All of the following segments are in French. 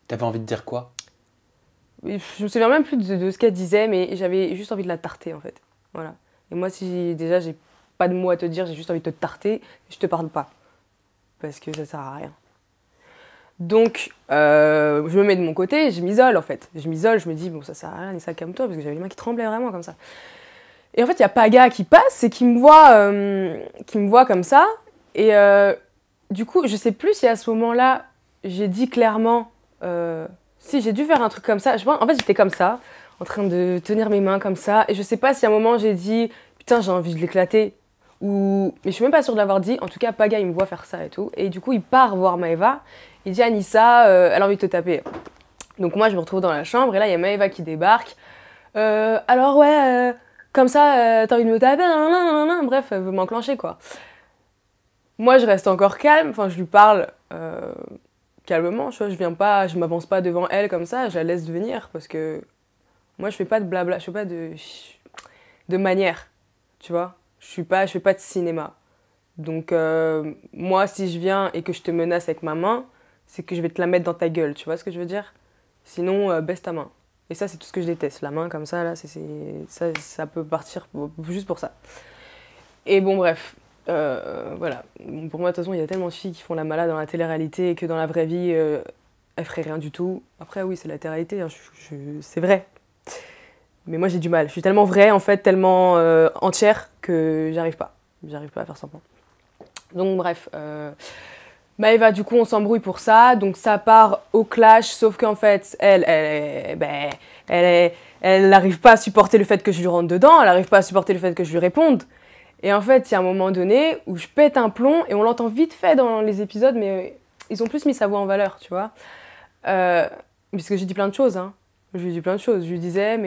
T'avais envie de dire quoi? Je me souviens même plus de ce qu'elle disait, mais j'avais juste envie de la tarter en fait. Voilà. Et moi, si déjà j'ai pas de mots à te dire, j'ai juste envie de te tarter, je te parle pas. Parce que ça sert à rien. Donc, je me mets de mon côté, je m'isole en fait. Je m'isole, je me dis, bon, ça sert à rien, Nissa, calme-toi, parce que j'avais les mains qui tremblaient vraiment comme ça. Et en fait, il y a Paga qui passe et qui me voit comme ça. Et du coup, je sais plus si à ce moment-là, j'ai dit clairement... si, j'ai dû faire un truc comme ça. En fait, j'étais comme ça, en train de tenir mes mains comme ça. Et je sais pas si à un moment, j'ai dit, putain, j'ai envie de l'éclater. Mais je suis même pas sûre de l'avoir dit. En tout cas, Paga, il me voit faire ça et tout. Et du coup, il part voir Maëva. Il dit à Nissa, elle a envie de te taper. Donc moi, je me retrouve dans la chambre. Et là, il y a Maëva qui débarque. Alors ouais... comme ça, t'as envie de me taper, bref, elle veut m'enclencher, quoi. Moi, je reste encore calme, enfin, je lui parle calmement, tu vois, je m'avance pas devant elle comme ça, je la laisse venir, parce que moi, je fais pas de blabla, je fais pas de manière, tu vois. Je fais pas de cinéma. Donc, moi, si je viens et que je te menace avec ma main, c'est que je vais te la mettre dans ta gueule, tu vois ce que je veux dire? Sinon, baisse ta main. Et ça, c'est tout ce que je déteste. La main comme ça, là, ça peut partir juste pour ça. Et bon, bref. Voilà. Pour moi, de toute façon, il y a tellement de filles qui font la malade dans la télé-réalité et que dans la vraie vie, elles feraient rien du tout. Après, oui, c'est la télé-réalité, hein, c'est vrai. Mais moi, j'ai du mal. Je suis tellement vraie, en fait, tellement entière que j'arrive pas. J'arrive pas à faire semblant. Donc, bref. Maëva, du coup, on s'embrouille pour ça, donc ça part au clash, sauf qu'en fait, elle n'arrive pas à supporter le fait que je lui rentre dedans, elle n'arrive pas à supporter le fait que je lui réponde. Et en fait, il y a un moment donné où je pète un plomb, et on l'entend vite fait dans les épisodes, mais ils ont plus mis sa voix en valeur, tu vois. Puisque j'ai dit plein de choses, hein. Je lui ai dit plein de choses. Je lui disais,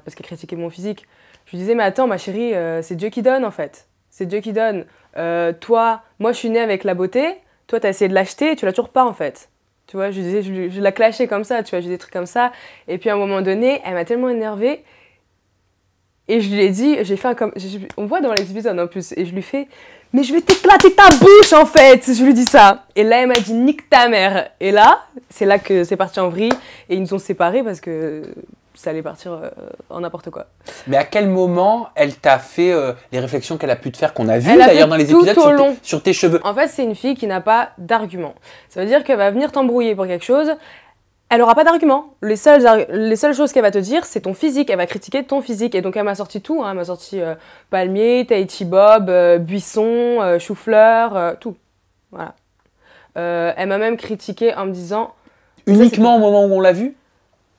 parce qu'elle critiquait mon physique, je lui disais, mais attends, ma chérie, c'est Dieu qui donne, en fait. C'est Dieu qui donne. Moi, je suis née avec la beauté. Toi, t'as essayé de l'acheter et tu l'as toujours pas, en fait. Tu vois, je la clashais comme ça, tu vois, j'ai des trucs comme ça. Et puis, à un moment donné, elle m'a tellement énervée. Et je lui ai dit, on voit dans les épisodes, en plus, et je lui fais, mais je vais t'éclater ta bouche, en fait. Je lui dis ça. Et là, elle m'a dit, nique ta mère. Et là, c'est là que c'est parti en vrille. Et ils nous ont séparés parce que ça allait partir en n'importe quoi. Mais à quel moment elle t'a fait les réflexions qu'elle a pu te faire, qu'on a vu d'ailleurs dans les épisodes sur tes cheveux? En fait, c'est une fille qui n'a pas d'argument. Ça veut dire qu'elle va venir t'embrouiller pour quelque chose. Elle n'aura pas d'argument. Les seules choses qu'elle va te dire, c'est ton physique. Elle va critiquer ton physique. Et donc, elle m'a sorti tout. Hein. Elle m'a sorti palmier, Tahiti Bob, buisson, chou-fleur, tout. Voilà. Elle m'a même critiqué en me disant... Uniquement au moment où on l'a vu?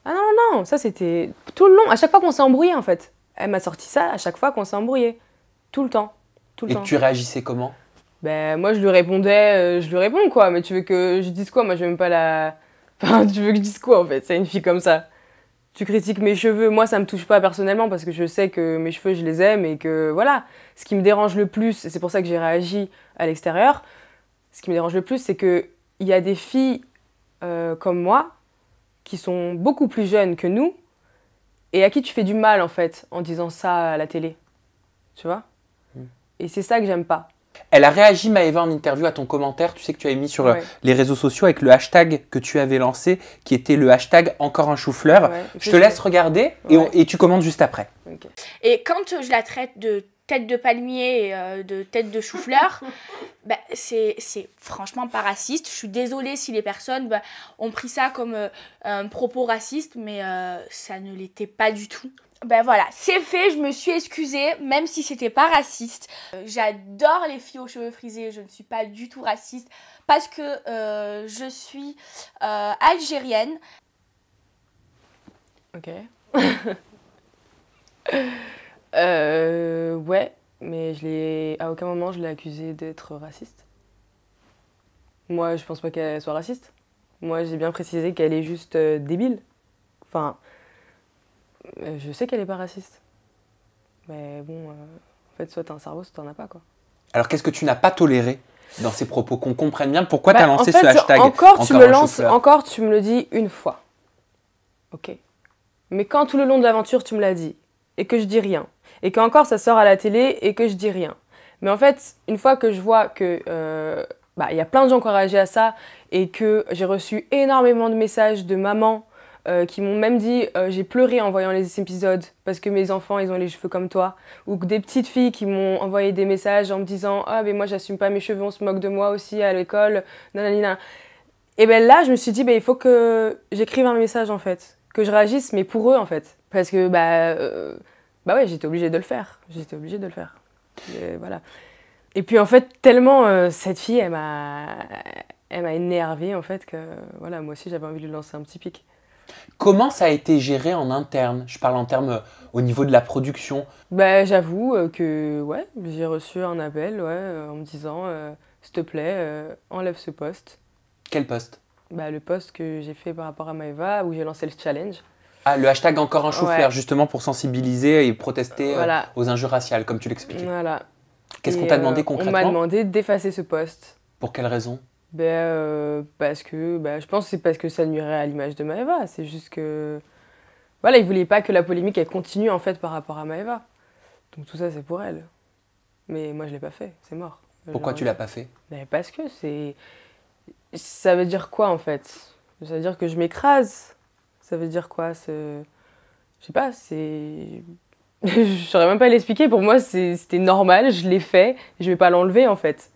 Ah non, ça c'était tout le long, à chaque fois qu'on s'est embrouillé en fait. Elle m'a sorti ça à chaque fois qu'on s'est embrouillé. Tout le temps. Et tu réagissais comment? Ben moi je lui répondais, je lui réponds quoi, mais tu veux que je dise quoi? Moi je veux même pas la... Enfin tu veux que je dise quoi en fait? C'est une fille comme ça. Tu critiques mes cheveux, moi ça me touche pas personnellement parce que je sais que mes cheveux je les aime et que voilà. Ce qui me dérange le plus, et c'est pour ça que j'ai réagi à l'extérieur, ce qui me dérange le plus c'est qu'il y a des filles comme moi qui sont beaucoup plus jeunes que nous et à qui tu fais du mal en fait en disant ça à la télé, tu vois. Et c'est ça que j'aime pas. Elle a réagi, Maëva, en interview à ton commentaire, tu sais que tu avais mis sur les réseaux sociaux avec le hashtag que tu avais lancé, qui était le hashtag encore un chou-fleur. Je te laisse regarder et tu commentes juste après. Et quand je la traite de tête de palmier et de tête de chou-fleur, bah, c'est franchement pas raciste. Je suis désolée si les personnes ont pris ça comme un propos raciste, mais ça ne l'était pas du tout. Ben voilà, c'est fait, je me suis excusée, même si c'était pas raciste. J'adore les filles aux cheveux frisés, je ne suis pas du tout raciste, parce que je suis algérienne. Ok. Ouais, mais à aucun moment je l'ai accusée d'être raciste. Moi, je pense pas qu'elle soit raciste. Moi, j'ai bien précisé qu'elle est juste débile. Enfin, je sais qu'elle est pas raciste. Mais bon, en fait, soit t'as un cerveau, soit t'en as pas, quoi. Alors, qu'est-ce que tu n'as pas toléré dans ces propos, qu'on comprenne bien pourquoi tu as lancé ce hashtag? Encore, tu me le dis une fois. Ok. Mais quand tout le long de l'aventure, tu me l'as dit, et que je dis rien, et qu'encore ça sort à la télé, et que je dis rien. Mais en fait, une fois que je vois que y a plein de gens qui ont réagi à ça, et que j'ai reçu énormément de messages de mamans qui m'ont même dit j'ai pleuré en voyant les épisodes parce que mes enfants ils ont les cheveux comme toi, ou que des petites filles qui m'ont envoyé des messages en me disant ah mais moi j'assume pas mes cheveux, on se moque de moi aussi à l'école, nanana. Et ben là je me suis dit il faut que j'écrive un message en fait, que je réagisse mais pour eux en fait, parce que ouais j'étais obligée de le faire, et voilà. Et puis en fait tellement cette fille elle m'a énervée en fait que voilà moi aussi j'avais envie de lui lancer un petit pic. Comment ça a été géré en interne? Je parle en termes au niveau de la production. J'avoue que ouais, j'ai reçu un appel en me disant s'il te plaît, enlève ce post. Quel post? Le post que j'ai fait par rapport à Maëva, où j'ai lancé le challenge. Ah, le hashtag encore un chou-fleur, justement pour sensibiliser et protester voilà. Aux injures raciales, comme tu l'expliquais. Voilà. Qu'est-ce qu'on t'a demandé concrètement? On m'a demandé d'effacer ce post. Pour quelle raison? Parce que je pense que c'est parce que ça nuirait à l'image de Maëva. C'est juste que voilà, ils voulaient pas que la polémique elle continue en fait par rapport à Maëva. Donc tout ça c'est pour elle. Mais moi je l'ai pas fait, c'est mort. Pourquoi tu l'as pas fait? Parce que ça veut dire quoi en fait? Ça veut dire que je m'écrase. Ça veut dire quoi? Je sais pas, je saurais même pas l'expliquer. Pour moi c'était normal, je l'ai fait, je vais pas l'enlever en fait.